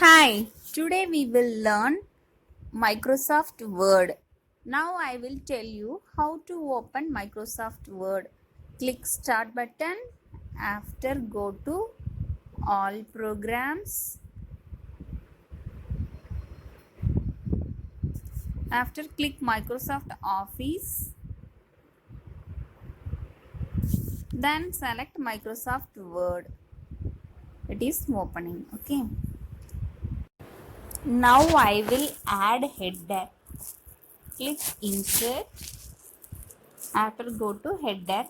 Hi, today we will learn Microsoft Word. Now I will tell you how to open Microsoft Word. Click Start button. After go to All Programs. After click Microsoft Office. Then select Microsoft Word. It is opening. Okay. Now I will add header. Click Insert. After go to header.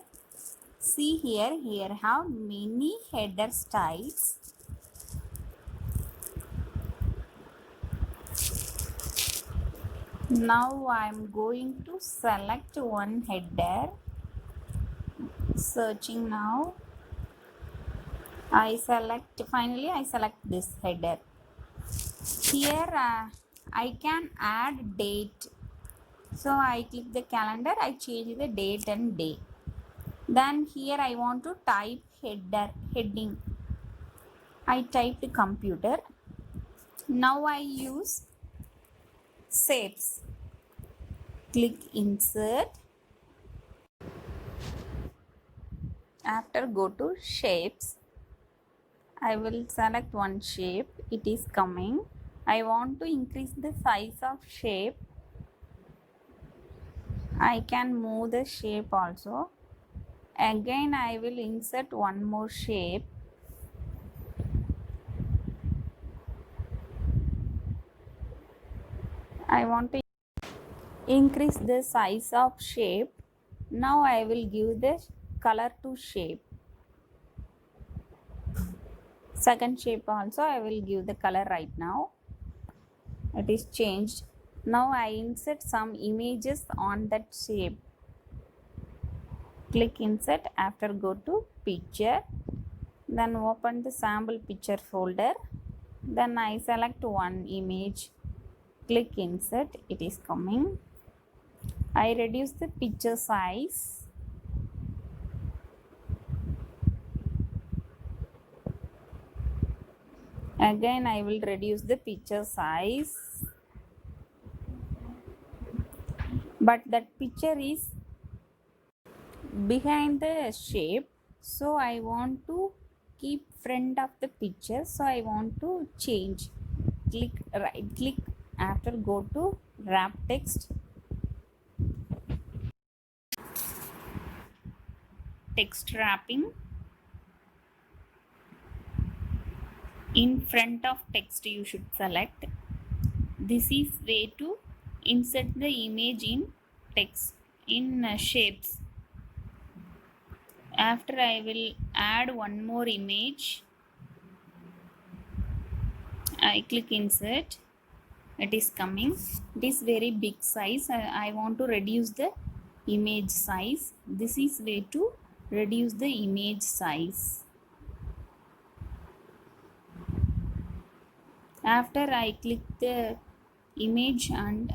See here have many header styles. Now I am going to select one header. Searching now. Finally I select this header. Here I can add date. So I click the calendar, I change the date and day. Then here I want to type heading. I typed computer. Now I use shapes. Click insert. After go to shapes. I will select one shape. It is coming. I want to increase the size of shape. I can move the shape also. Again I will insert one more shape. I want to increase the size of shape. Now I will give the color to shape. Second shape also I will give the color right now. It is changed. Now I insert some images on that shape. Click insert. After go to picture. Then open the sample picture folder. Then I select one image. Click insert. It is coming. I reduce the picture size. Again I will reduce the picture size. But that picture is behind the shape. So I want to keep front of the picture. So I want to change. Click right click. After go to wrap text. Text wrapping. In front of text you should select. This is way to insert the image in text in shapes. After I will add one more image. I click insert. It is coming. It is very big size. I want to reduce the image size. This is way to reduce the image size. After I click the image and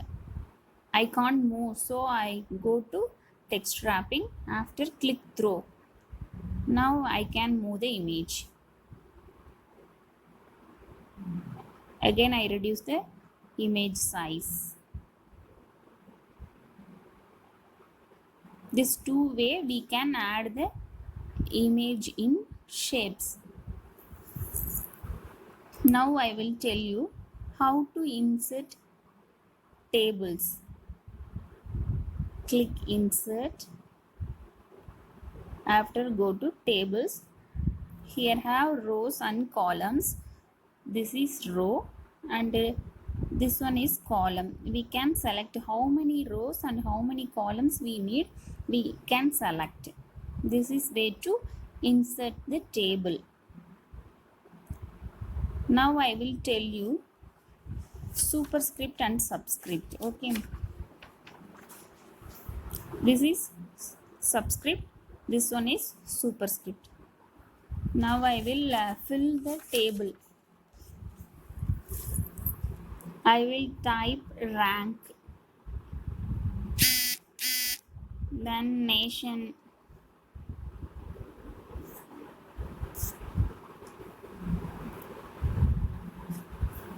I can't move, so I go to text wrapping. After click throw. Now I can move the image. Again I reduce the image size. This two way we can add the image in shapes. Now I will tell you how to insert tables. Click insert. After go to tables. Here have rows and columns. This is row and this one is column. We can select how many rows and how many columns we need. We can select. This is way to insert the table. Now I will tell you superscript and subscript. Okay. This is subscript. This one is superscript. Now I will fill the table. I will type rank. Then nation.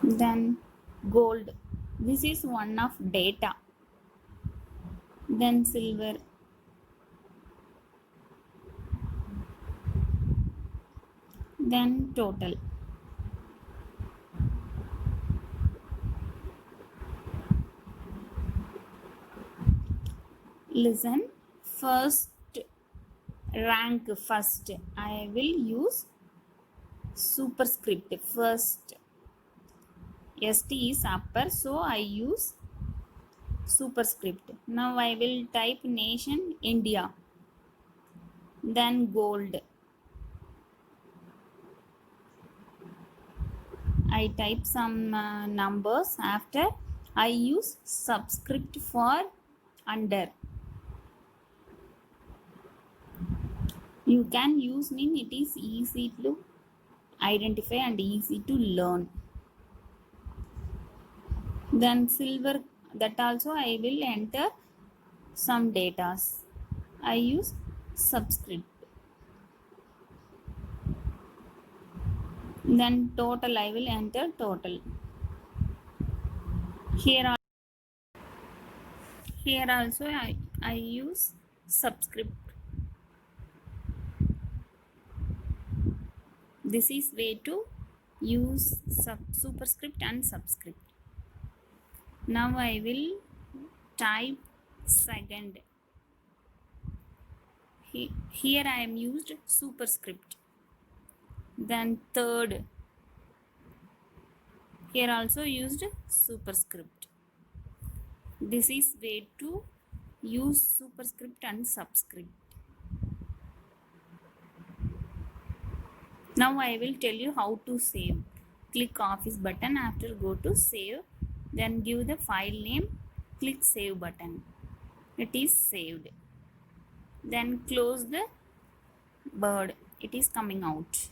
Then gold, this is one of data. Then silver, then total. Listen, first rank, first I will use superscript. First st is upper, so I use superscript. Now I will type nation India, then gold. I type some numbers. After I use subscript for under. You can use mean it is easy to identify and easy to learn. Then silver, that also I will enter some datas. I use subscript. Then total, I will enter total. Here, here also I use subscript. This is way to use superscript and subscript. Now I will type second. Here I am used superscript. Then third, here also used superscript. This is way to use superscript and subscript. Now I will tell you how to save. Click office button, after go to save, then give the file name, click save button. It is saved. Then close the bird, it is coming out.